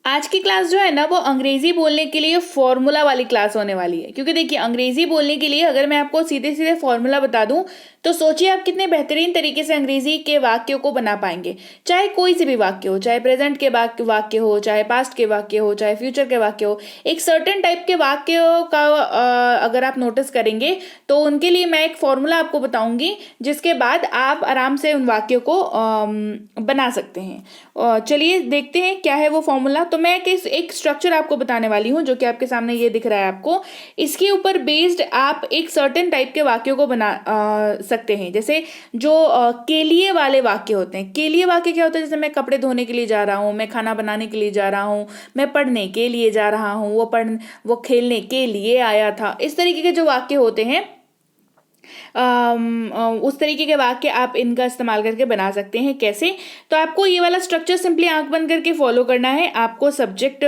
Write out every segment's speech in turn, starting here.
आज की क्लास जो है ना वो अंग्रेजी बोलने के लिए फॉर्मूला वाली क्लास होने वाली है। क्योंकि देखिए अंग्रेजी बोलने के लिए अगर मैं आपको सीधे सीधे फॉर्मूला बता दूं तो सोचिए आप कितने बेहतरीन तरीके से अंग्रेजी के वाक्यों को बना पाएंगे। चाहे कोई से भी वाक्य हो, चाहे प्रेजेंट के वाक्य हो, चाहे पास्ट के वाक्य हो, चाहे फ्यूचर के वाक्य हो, एक सर्टेन टाइप के वाक्यों का अगर आप नोटिस करेंगे तो उनके लिए मैं एक फॉर्मूला आपको बताऊंगी जिसके बाद आप आराम से उन वाक्यों को बना सकते हैं। चलिए देखते हैं क्या है वो फॉर्मूला। तो मैं एक स्ट्रक्चर आपको बताने वाली हूँ जो कि आपके सामने ये दिख रहा है आपको। इसके ऊपर बेस्ड आप एक सर्टेन टाइप के वाक्यों को बना सकते हैं। जैसे जो के लिए वाले वाक्य होते हैं। के लिए वाक्य क्या होता है? जैसे मैं कपड़े धोने के लिए जा रहा हूँ, मैं खाना बनाने के लिए जा रहा हूँ, मैं पढ़ने के लिए जा रहा हूँ, वो खेलने के लिए आया था। इस तरीके के जो वाक्य होते हैं उस तरीके के वाक्य आप इनका इस्तेमाल करके बना सकते हैं। कैसे? तो आपको ये वाला स्ट्रक्चर सिंपली आंख बंद करके फॉलो करना है। आपको सब्जेक्ट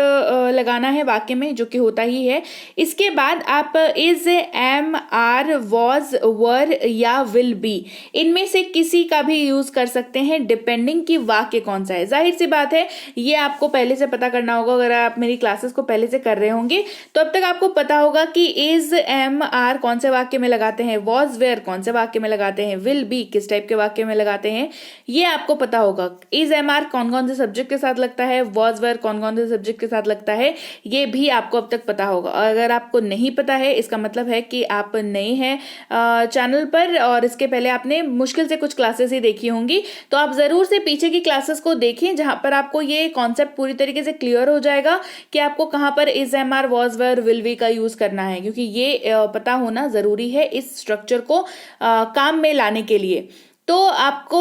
लगाना है वाक्य में, जो कि होता ही है। इसके बाद आप इज, एम, आर, वॉज, वर या विल बी, इनमें से किसी का भी यूज कर सकते हैं डिपेंडिंग कि वाक्य कौन सा है। जाहिर सी बात है ये आपको पहले से पता करना होगा। अगर आप मेरी क्लासेस को पहले से कर रहे होंगे तो अब तक आपको पता होगा कि इज, एम, आर कौन से वाक्य में लगाते हैं, वॉज, वेयर कौन से वाक्य में लगाते हैं, विल बी किस टाइप के वाक्य में लगाते हैं, ये आपको पता होगा। इज, एम, आर कौन कौन से सब्जेक्ट के साथ लगता है, वॉज, वेयर कौन कौन से सब्जेक्ट के साथ लगता है, ये भी आपको अब तक पता होगा। और अगर आपको नहीं पता है इसका मतलब है कि आप नए हैं चैनल पर और इसके पहले आपने मुश्किल से कुछ क्लासेस ही देखी होंगी। तो आप जरूर से पीछे की क्लासेस को देखें जहां पर आपको ये कॉन्सेप्ट पूरी तरीके से क्लियर हो जाएगा कि आपको कहां पर is, am, are, was, were, will be का यूज करना है। क्योंकि ये पता होना जरूरी है इस स्ट्रक्चर को काम में लाने के लिए। तो आपको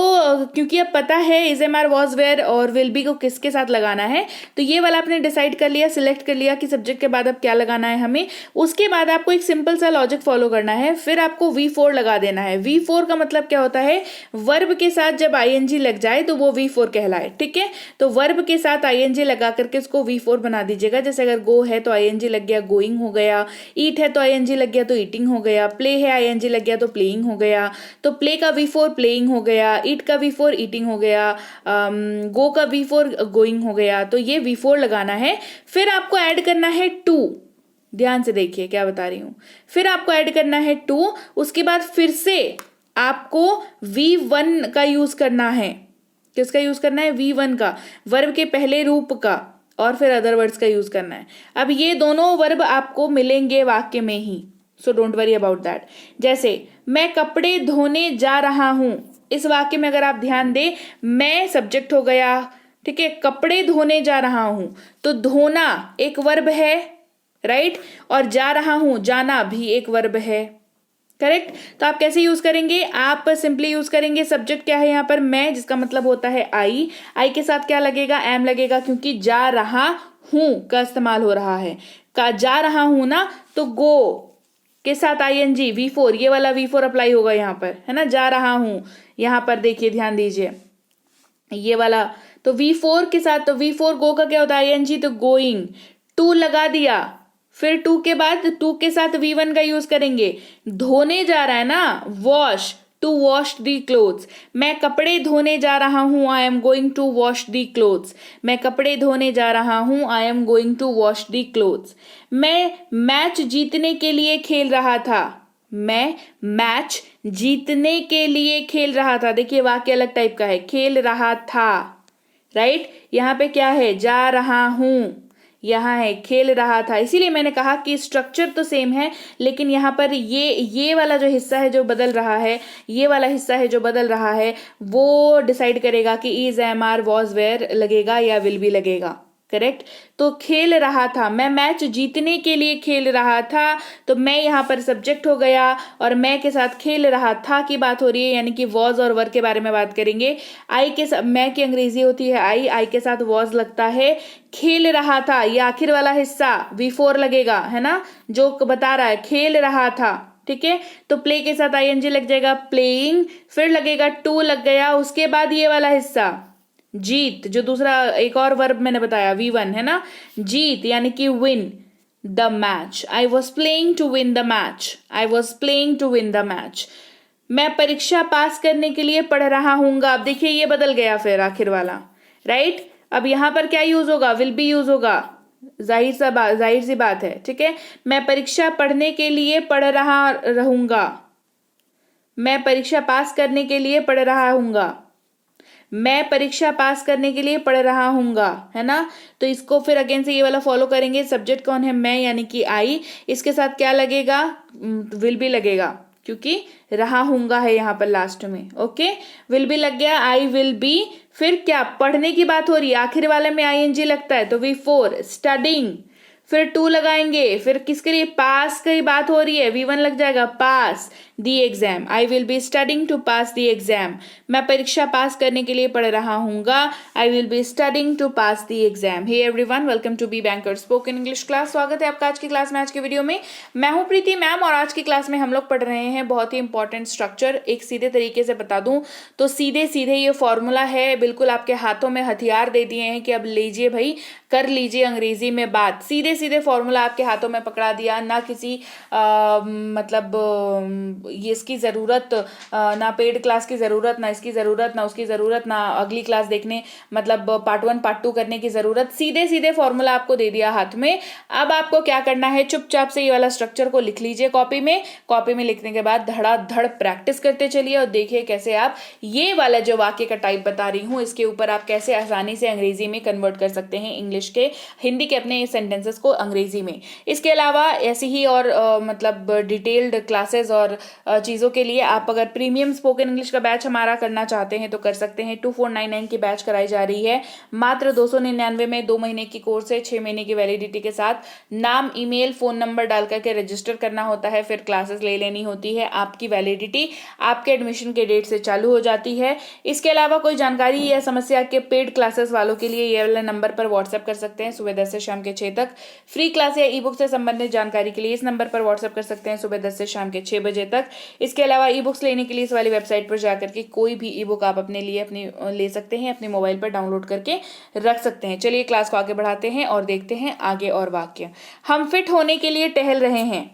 क्योंकि अब पता है is, am, are, was, were और विल बी को किसके साथ लगाना है, तो ये वाला आपने डिसाइड कर लिया, सिलेक्ट कर लिया कि सब्जेक्ट के बाद अब क्या लगाना है हमें। उसके बाद आपको एक सिंपल सा लॉजिक फॉलो करना है। फिर आपको V4 लगा देना है। V4 का मतलब क्या होता है? वर्ब के साथ जब ING लग जाए तो वो V4 कहलाए। ठीक है, तो वर्ब के साथ ING लगा करके उसको V4 बना दीजिएगा। जैसे अगर गो है तो ING लग गया, गोइंग हो गया। ईट है तो ING लग गया तो ईटिंग हो गया। प्ले है ING लग गया तो प्लेइंग हो गया। तो प्ले का V4 प्लेइंग हो गया, ईट का V4 ईटिंग हो गया, गो का V4 गोइंग हो गया। तो ये V4 लगाना है। फिर आपको ऐड करना है टू। ध्यान से देखिए क्या बता रही हूं। फिर आपको ऐड करना है टू। उसके बाद फिर से आपको V1 का यूज करना है। किसका यूज करना है? V1 का, वर्ब के पहले रूप का। और फिर अदर वर्ड्स का यूज करना है। अब ये दोनों वर्ब आपको मिलेंगे वाक्य में ही, so don't worry about that. जैसे मैं कपड़े धोने जा रहा हूं, इस वाक्य में अगर आप ध्यान दें, मैं सब्जेक्ट हो गया। ठीक है, कपड़े धोने जा रहा हूं तो धोना एक वर्ब है, राइट, और जा रहा हूं, जाना भी एक वर्ब है। करेक्ट। तो आप कैसे यूज करेंगे? आप सिंपली यूज करेंगे, सब्जेक्ट क्या है यहाँ पर? मैं, जिसका मतलब होता है आई के साथ क्या लगेगा? एम लगेगा, क्योंकि जा रहा हूं का इस्तेमाल हो रहा है। का जा रहा हूं ना, तो गो के साथ ING V4, ये वाला V4 अप्लाई होगा यहाँ पर, है ना। जा रहा हूं, यहाँ पर देखिए, ध्यान दीजिए, ये वाला तो V4 के साथ, तो V4 गो का क्या होता है? ING, तो गोइंग। टू लगा दिया, फिर टू के बाद टू के साथ V1 का यूज करेंगे। धोने जा रहा है ना, wash, to wash the clothes. मैं कपड़े धोने जा रहा हूं, I am going to wash the clothes. मैं कपड़े धोने जा रहा हूं, I am going to wash the clothes. मैं मैच जीतने के लिए खेल रहा था। मैं मैच जीतने के लिए खेल रहा था। देखिए वाक्य अलग टाइप का है, खेल रहा था, राइट। यहाँ पे क्या है? जा रहा हूं, यहाँ है खेल रहा था। इसीलिए मैंने कहा कि स्ट्रक्चर तो सेम है, लेकिन यहाँ पर ये वाला जो हिस्सा है जो बदल रहा है, ये वाला हिस्सा है जो बदल रहा है, वो डिसाइड करेगा कि is, am, are, was, were लगेगा या विल बी लगेगा। करेक्ट। तो खेल रहा था, मैं मैच जीतने के लिए खेल रहा था, तो मैं यहाँ पर सब्जेक्ट हो गया और मैं के साथ खेल रहा था की बात हो रही है, यानी कि वॉज और वर के बारे में बात करेंगे। आई के साथ, मैं की अंग्रेजी होती है आई के साथ वॉज लगता है। खेल रहा था, ये आखिर वाला हिस्सा V4 लगेगा, है ना, जो बता रहा है खेल रहा था। ठीक है, तो प्ले के साथ ING लग जाएगा, प्लेइंग। फिर लगेगा टू, लग गया। उसके बाद ये वाला हिस्सा जीत, जो दूसरा एक और वर्ब मैंने बताया V1, है ना, जीत यानी कि win the match. I was playing to win the match, I was playing to win the match. मैं परीक्षा पास करने के लिए पढ़ रहा हूंगा। अब देखिए ये बदल गया फिर आखिर वाला, राइट। अब यहाँ पर क्या यूज होगा, विल बी यूज होगा, जाहिर सी बात है, ठीक है। मैं परीक्षा पढ़ने के लिए पढ़ रहा रहूंगा, मैं परीक्षा पास करने के लिए पढ़ रहा हूंगा, मैं परीक्षा पास करने के लिए पढ़ रहा हूंगा, है ना। तो इसको फिर अगेन से ये वाला फॉलो करेंगे। सब्जेक्ट कौन है, मैं यानी कि आई, इसके साथ क्या लगेगा, विल बी लगेगा, क्योंकि रहा हूंगा है यहाँ पर लास्ट में। ओके, विल बी लग गया, आई विल बी। फिर क्या, पढ़ने की बात हो रही है, आखिर वाले में आईएनजी लगता है, तो वी फोर स्टडिंग, फिर टू लगाएंगे, फिर किसके लिए, पास की बात हो रही है, वी वन लग जाएगा, pass the exam, I will be studying to pass the exam, मैं परीक्षा पास करने के लिए पढ़ रहा हूंगा, I will be studying to pass the exam. Hey everyone, welcome to be banker spoken English class. स्वागत है आपका आज की क्लास में। आज की वीडियो में मैं हूं प्रीति मैम, और आज की क्लास में हम लोग पढ़ रहे हैं बहुत ही इंपॉर्टेंट स्ट्रक्चर। एक सीधे तरीके से बता दूं तो सीधे सीधे ये फॉर्मूला है, बिल्कुल आपके हाथों में हथियार दे दिए हैं कि अब लीजिए भाई, कर लीजिए अंग्रेजी में बात। सीधे सीधे फॉर्मूला आपके हाथों में पकड़ा दिया, ना किसी मतलब ये इसकी ज़रूरत, ना पेड क्लास की ज़रूरत, ना इसकी ज़रूरत, ना उसकी ज़रूरत, ना अगली क्लास देखने मतलब पार्ट 1 पार्ट 2 करने की ज़रूरत। सीधे सीधे फॉर्मूला आपको दे दिया हाथ में। अब आपको क्या करना है, चुपचाप से ये वाला स्ट्रक्चर को लिख लीजिए कॉपी में। कॉपी में लिखने के बाद धड़ाधड़ प्रैक्टिस करते चलिए और देखिए कैसे आप ये वाला जो वाक्य का टाइप बता रही हूँ, इसके ऊपर आप कैसे आसानी से अंग्रेजी में कन्वर्ट कर सकते हैं, इंग्लिश के हिंदी के अपने सेंटेंसेस को अंग्रेजी में। इसके अलावा ऐसी ही और मतलब डिटेल्ड क्लासेस और चीज़ों के लिए आप अगर प्रीमियम स्पोकन इंग्लिश का बैच हमारा करना चाहते हैं तो कर सकते हैं। 2499 की बैच कराई जा रही है, मात्र 299 में 2 महीने की कोर्स है, 6 महीने की वैलिडिटी के साथ। नाम, ईमेल, फोन नंबर डाल करके रजिस्टर करना होता है, फिर क्लासेस ले लेनी होती है। आपकी वैलिडिटी आपके एडमिशन के डेट से चालू हो जाती है। इसके अलावा कोई जानकारी या समस्या के पेड क्लासेस वालों के लिए ये वाला नंबर पर व्हाट्सएप कर सकते हैं सुबह 10 से शाम के 6 तक। फ्री क्लास या ई बुक से संबंधित जानकारी के लिए इस नंबर पर व्हाट्सएप कर सकते हैं सुबह 10 से शाम के 6 बजे तक। इसके अलावा ई बुक्स लेने के लिए इस वाली वेबसाइट पर जाकर के कोई भी ई बुक आप अपने लिए अपनी ले सकते हैं, अपने मोबाइल पर डाउनलोड करके रख सकते हैं। चलिए क्लास को आगे बढ़ाते हैं और देखते हैं आगे और वाक्य। हम फिट होने के लिए टहल रहे हैं,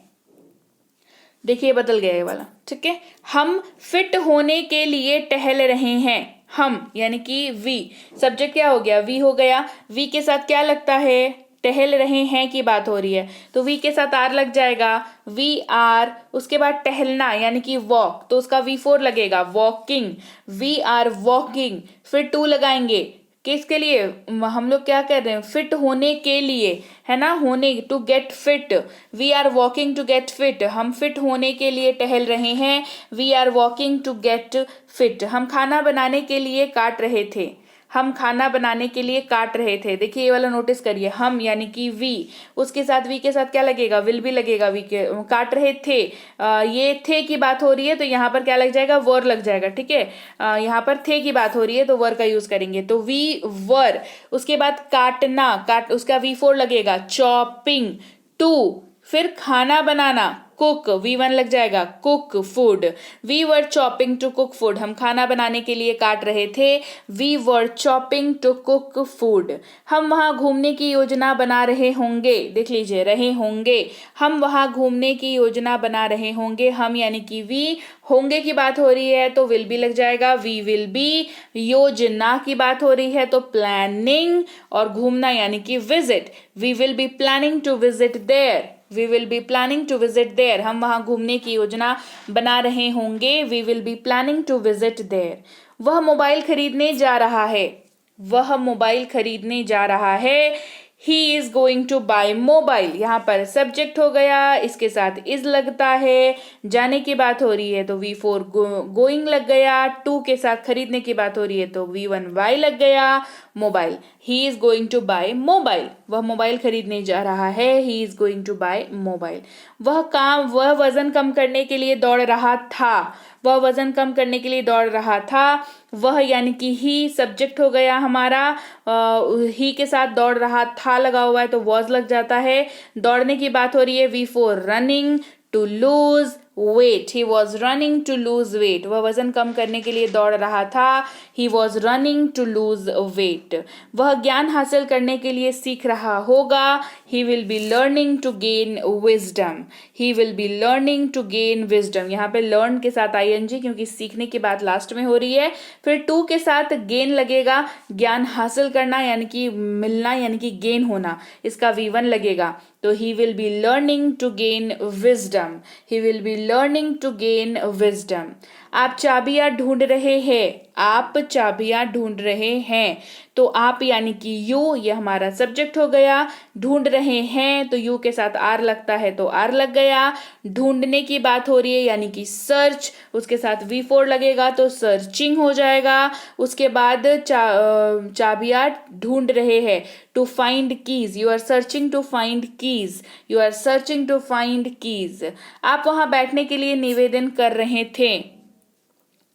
देखिए बदल गया ये वाला, ठीक है। हम फिट होने के लिए टहल रहे हैं, हम यानी कि वी, सब्जेक्ट क्या हो गया, वी हो गया। वी के साथ क्या लगता है, टहल रहे हैं की बात हो रही है, तो वी के साथ आर लग जाएगा, वी आर। उसके बाद टहलना यानी कि वॉक, तो उसका V4 लगेगा, वॉकिंग, वी आर वॉकिंग। फिर टू लगाएंगे, किसके लिए, हम लोग क्या कर रहे हैं, फिट होने के लिए, है ना, होने, to get fit, we are walking to get fit, हम फिट होने के लिए टहल रहे हैं, we are walking to get fit. हम खाना बनाने के लिए काट रहे थे, हम खाना बनाने के लिए काट रहे थे। देखिए ये वाला नोटिस करिए, हम यानी कि वी, उसके साथ वी के साथ क्या लगेगा, विल भी लगेगा। वी के काट रहे थे, ये थे की बात हो रही है तो यहाँ पर क्या लग जाएगा, वर लग जाएगा, ठीक है। यहाँ पर थे की बात हो रही है तो वर का यूज करेंगे, तो वी वर। उसके बाद काटना, काट, उसका V4 लगेगा, चॉपिंग, टू। फिर खाना बनाना, कुक, V1 लग जाएगा, cook food, we were chopping to cook food, हम खाना बनाने के लिए काट रहे थे, we were chopping to cook food. हम वहां घूमने की योजना बना रहे होंगे, देख लीजिए, रहे होंगे, हम वहां घूमने की योजना बना रहे होंगे, हम यानी कि वी, होंगे की बात हो रही है तो विल बी लग जाएगा, वी विल बी। योजना की बात हो रही है तो प्लानिंग, और घूमना यानी कि visit, we will be planning to visit there, we will be planning to visit there, हम वहां घूमने की योजना बना रहे होंगे, we will be planning to visit there. वह मोबाइल खरीदने जा रहा है, वह मोबाइल खरीदने जा रहा है, he is going to buy mobile. यहाँ पर सब्जेक्ट हो गया, इसके साथ इज लगता है, जाने की बात हो रही है तो V4 गोइंग लग गया, टू के साथ खरीदने की बात हो रही है तो V1 बाय लग गया, mobile, he is going to buy mobile, वह मोबाइल खरीदने जा रहा है, he is going to buy mobile. वह वजन कम करने के लिए दौड़ रहा था, वह वजन कम करने के लिए दौड़ रहा था, वह यानी कि ही सब्जेक्ट हो गया हमारा, ही के साथ दौड़ रहा था लगा हुआ है तो वॉज लग जाता है। दौड़ने की बात हो रही है, V4 running, to lose, weight. He was running to lose weight. वह वजन कम करने के लिए दौड़ रहा था. He was running to lose weight. वह ज्ञान हासिल करने के लिए सीख रहा होगा. He will be learning to gain wisdom. He will be learning to gain wisdom. यहाँ पे learn के साथ ing क्योंकि सीखने की बात लास्ट में हो रही है. फिर to के साथ gain लगेगा. ज्ञान हासिल करना यानी कि मिलना यानी कि gain होना. इसका V1 लगेगा. तो he will be learning to gain wisdom. He will be learning to gain wisdom. आप चाबियां ढूंढ रहे हैं. आप चाबियां ढूंढ रहे हैं. तो आप यानी कि यू, ये हमारा सब्जेक्ट हो गया. ढूंढ रहे हैं तो यू के साथ आर लगता है तो आर लग गया. ढूंढने की बात हो रही है यानी कि सर्च, उसके साथ V4 लगेगा तो सर्चिंग हो जाएगा. उसके बाद चाबियां ढूंढ रहे हैं. To find keys. You are searching to find keys. You are searching to find keys. आप वहां बैठने के लिए निवेदन कर रहे थे.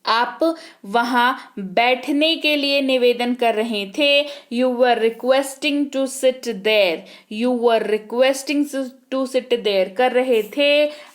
आप वहां बैठने के लिए निवेदन कर रहे थे. You were requesting to sit there. You were requesting to sit there कर रहे थे.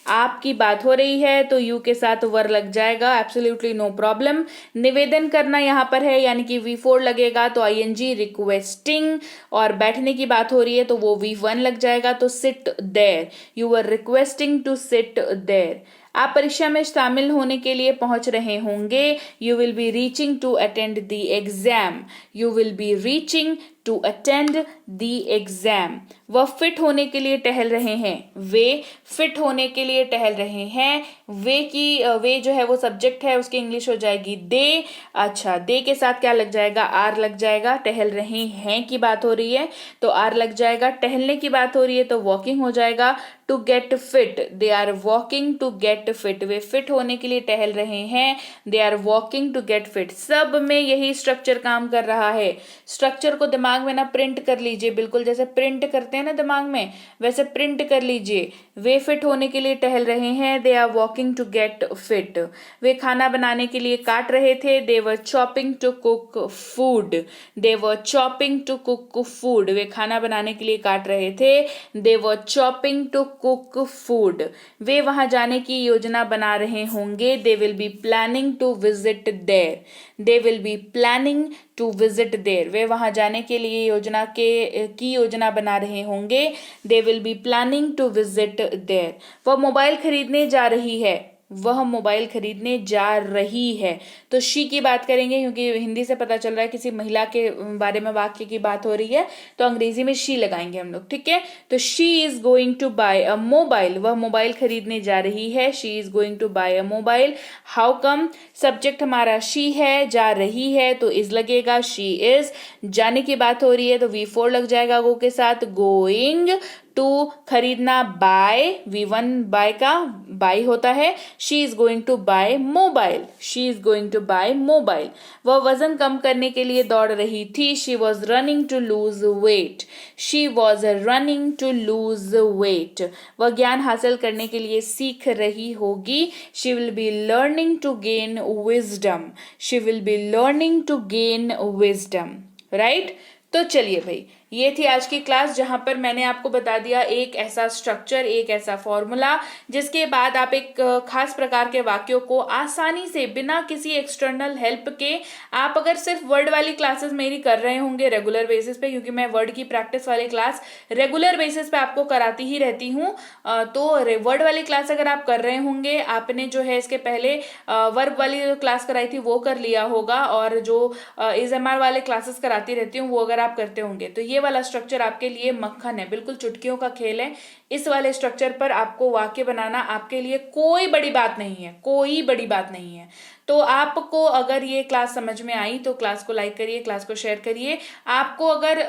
आपकी बात हो रही है तो यू के साथ वर लग जाएगा. Absolutely no problem. निवेदन करना यहाँ पर है यानी कि V4 लगेगा तो ing रिक्वेस्टिंग. और बैठने की बात हो रही है तो वो V1 लग जाएगा तो sit there. You were requesting to sit there. आप परीक्षा में शामिल होने के लिए पहुंच रहे होंगे. You will be reaching to attend the exam. You will be reaching to attend the exam. वह फिट होने के लिए टहल रहे हैं. वे फिट होने के लिए टहल रहे हैं. वे जो है वो सब्जेक्ट है, उसकी इंग्लिश हो जाएगी दे. अच्छा, दे के साथ क्या लग जाएगा? आर लग जाएगा. टहल रहे हैं की बात हो रही है तो आर लग जाएगा. टहलने की बात हो रही है तो वॉकिंग हो जाएगा. To get fit. They are walking to get fit. वे फिट होने के लिए टहल रहे हैं. They are walking to get fit. सब में यही स्ट्रक्चर काम कर रहा है. स्ट्रक्चर को दिमाग में ना प्रिंट कर लीजिए. बिल्कुल जैसे प्रिंट करते हैं ना दिमाग में, वैसे प्रिंट कर लीजिए. वे फिट होने के लिए टहल रहे हैं. They are walking to get fit. वे खाना बनाने के लिए काट रहे थे. They were chopping to cook food. They were chopping to cook food. वे खाना बनाने के लिए काट रहे थे. They were chopping to cook food. वे वहां जाने की योजना बना रहे होंगे. They will be planning to visit there. They will be planning to visit there. वे वहां जाने के लिए योजना बना रहे होंगे. They will be planning to visit there. वह मोबाइल खरीदने जा रही है. वह मोबाइल खरीदने जा रही है तो शी की बात करेंगे क्योंकि हिंदी से पता चल रहा है किसी महिला के बारे में वाक्य की बात हो रही है तो अंग्रेजी में शी लगाएंगे हम लोग. ठीक है, तो she is going to buy a mobile. वह मोबाइल खरीदने जा रही है. She is going to buy a mobile. How come? Subject हमारा शी है, जा रही है तो इज लगेगा. She is. जाने की बात हो रही है तो V4 लग जाएगा गो के साथ. Going to. खरीदना बाय. V1 बाय का बाय होता है. She is going to buy mobile. She is going to buy mobile. वह वजन कम करने के लिए दौड़ रही थी. She was running to lose weight. She was running to lose weight. वह ज्ञान हासिल करने के लिए सीख रही होगी. She will be learning to gain wisdom. She will be learning to gain wisdom. Right. तो चलिए भाई, ये थी आज की क्लास जहां पर मैंने आपको बता दिया एक ऐसा स्ट्रक्चर, एक ऐसा फॉर्मूला जिसके बाद आप एक खास प्रकार के वाक्यों को आसानी से बिना किसी एक्सटर्नल हेल्प के, आप अगर सिर्फ वर्ड वाली क्लासेस मेरी कर रहे होंगे रेगुलर बेसिस पे, क्योंकि मैं वर्ड की प्रैक्टिस वाली क्लास रेगुलर बेसिस पे आपको कराती ही रहती हूँ, तो वर्ड वाली क्लास अगर आप कर रहे होंगे, आपने जो है इसके पहले वर्ब वाली जो क्लास कराई थी वो कर लिया होगा, और जो ASMR वाले क्लासेस कराती रहती हूँ वो अगर आप करते होंगे, तो ये वाला स्ट्रक्चर आपके लिए मक्खन है, बिल्कुल चुटकियों का खेल है। इस वाले स्ट्रक्चर पर आपको वाक्य बनाना आपके लिए कोई बड़ी बात नहीं है, कोई बड़ी बात नहीं है। तो आपको अगर ये क्लास समझ में आई तो क्लास को लाइक करिए, क्लास को शेयर करिए। आपको अगर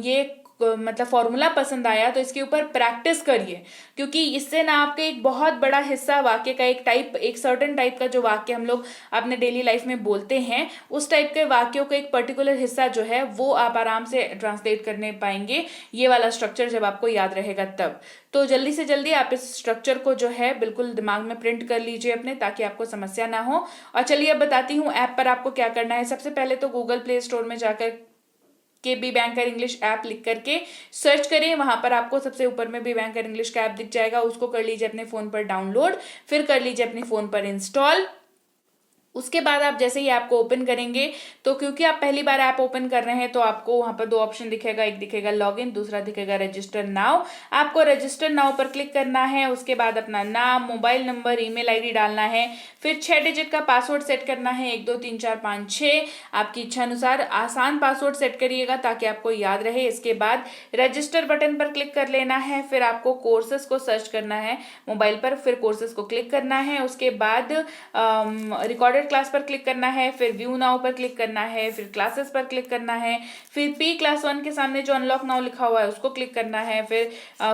ये मतलब फॉर्मूला पसंद आया तो इसके ऊपर प्रैक्टिस करिए, क्योंकि इससे ना आपके एक बहुत बड़ा हिस्सा वाक्य का एक सर्टेन टाइप का जो वाक्य हम लोग अपने डेली लाइफ में बोलते हैं, उस टाइप के वाक्यों का एक पर्टिकुलर हिस्सा जो है वो आप आराम से ट्रांसलेट करने पाएंगे, ये वाला स्ट्रक्चर जब आपको याद रहेगा तब। तो जल्दी से जल्दी आप इस स्ट्रक्चर को जो है बिल्कुल दिमाग में प्रिंट कर लीजिए अपने, ताकि आपको समस्या ना हो। और चलिए अब बताती हूँ ऐप पर आपको क्या करना है। सबसे पहले तो गूगल प्ले स्टोर में जाकर के बी बैंकर इंग्लिश ऐप लिख करके सर्च करें। वहां पर आपको सबसे ऊपर में बी बैंकर इंग्लिश का ऐप दिख जाएगा, उसको कर लीजिए अपने फोन पर डाउनलोड, फिर कर लीजिए अपने फोन पर इंस्टॉल। उसके बाद आप जैसे ही ऐप को ओपन करेंगे तो क्योंकि आप पहली बार ऐप ओपन कर रहे हैं तो आपको वहां पर दो ऑप्शन दिखेगा, एक दिखेगा लॉगिन, दूसरा दिखेगा रजिस्टर नाउ। आपको रजिस्टर नाउ पर क्लिक करना है, उसके बाद अपना नाम, मोबाइल नंबर, ईमेल आईडी डालना है, फिर 6 डिजिट का पासवर्ड सेट करना है, 1 2 3 4 5 6। आपकी इच्छा अनुसार आसान पासवर्ड सेट करिएगा ताकि आपको याद रहे। इसके बाद रजिस्टर बटन पर क्लिक कर लेना है, फिर आपको कोर्सेज को सर्च करना है मोबाइल पर, फिर कोर्सेज को क्लिक करना है। उसके बाद रिकॉर्डेड क्लास पर क्लिक करना है, फिर व्यू नाउ पर क्लिक करना है, फिर क्लासेस पर क्लिक करना है, फिर पी क्लास 1 के सामने जो अनलॉक नाउ लिखा हुआ है उसको क्लिक करना है, फिर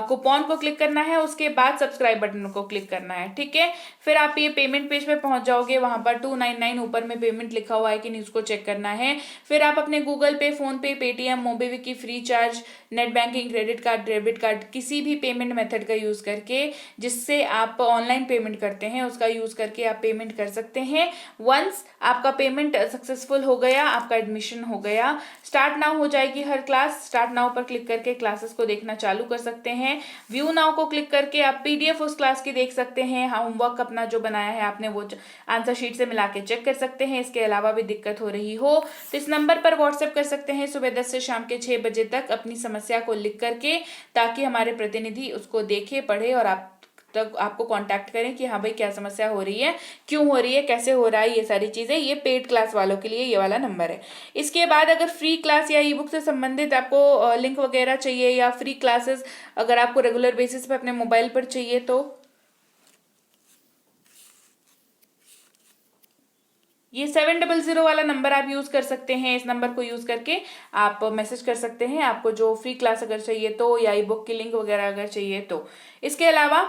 कूपन को क्लिक करना है, उसके बाद सब्सक्राइब बटन को क्लिक करना है। ठीक है, फिर आप ये पेमेंट पेज पे पहुंच जाओगे, वहां पर 299 ऊपर में पेमेंट लिखा हुआ है कि नहीं उसको चेक करना है। फिर आप अपने गूगल पे, फोन पे, Paytm, MobiKwik, free charge, net banking, credit card, debit card, किसी भी पेमेंट मेथड का यूज करके जिससे आप ऑनलाइन पेमेंट करते हैं उसका यूज करके आप पेमेंट कर सकते हैं। वंस आपका पेमेंट सक्सेसफुल हो गया, आपका एडमिशन हो गया, स्टार्ट नाउ हो जाएगी हर क्लास। स्टार्ट नाउ पर क्लिक करके क्लासेस को देखना चालू कर सकते हैं। व्यू नाउ को क्लिक करके आप पीडीएफ उस क्लास की देख सकते हैं, होमवर्क अपना जो बनाया है आपने वो आंसर शीट से मिला के चेक कर सकते हैं। इसके अलावा भी दिक्कत हो रही हो तो इस नंबर पर व्हाट्सएप कर सकते हैं सुबह 10 से शाम के 6 बजे तक अपनी समस्या को लिख करके, ताकि हमारे प्रतिनिधि उसको देखे, पढ़े और आप तक आपको कांटेक्ट करें कि हाँ भाई क्या समस्या हो रही है, क्यों हो रही है, कैसे हो रहा है, ये सारी चीजें। ये पेड क्लास वालों के लिए ये वाला नंबर है। इसके बाद अगर फ्री क्लास या ई बुक से संबंधित आपको लिंक वगैरह चाहिए या फ्री क्लासेस अगर आपको रेगुलर बेसिस पे अपने मोबाइल पर चाहिए तो ये 700 वाला नंबर आप यूज कर सकते हैं। इस नंबर को यूज करके आप मैसेज कर सकते हैं आपको जो फ्री क्लास अगर चाहिए तो, या ई बुक की लिंक वगैरह अगर चाहिए तो। इसके अलावा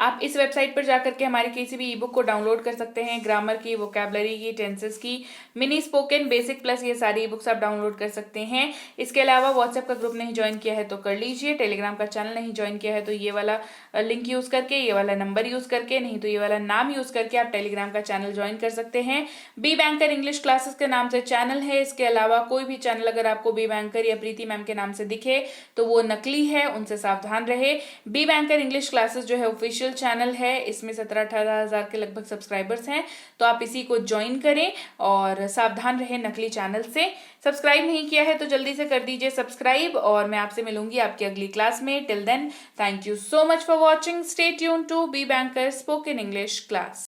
आप इस वेबसाइट पर जाकर के हमारी किसी भी ई बुक को डाउनलोड कर सकते हैं। ग्रामर की, वोकैबलरी की, टेंसेस की, मिनी स्पोकन, बेसिक प्लस, ये सारी ई बुक्स आप डाउनलोड कर सकते हैं। इसके अलावा व्हाट्सएप का ग्रुप नहीं ज्वाइन किया है तो कर लीजिए, टेलीग्राम का चैनल नहीं ज्वाइन किया है तो ये वाला लिंक यूज करके, ये वाला नंबर यूज करके, नहीं तो ये वाला नाम यूज करके आप टेलीग्राम का चैनल ज्वाइन कर सकते हैं। बी बैंकर इंग्लिश क्लासेस के नाम से चैनल है। इसके अलावा कोई भी चैनल अगर आपको बी बैंकर या प्रीति मैम के नाम से दिखे तो वो नकली है, उनसे सावधान रहे। बी बैंकर इंग्लिश क्लासेस जो है ऑफिशियल चैनल है, इसमें 17-18 हजार के लगभग सब्सक्राइबर्स हैं, तो आप इसी को ज्वाइन करें और सावधान रहें नकली चैनल से। सब्सक्राइब नहीं किया है तो जल्दी से कर दीजिए सब्सक्राइब, और मैं आपसे मिलूंगी आपकी अगली क्लास में। Till then, thank you so much for watching. Stay tune to be banker spoken English class.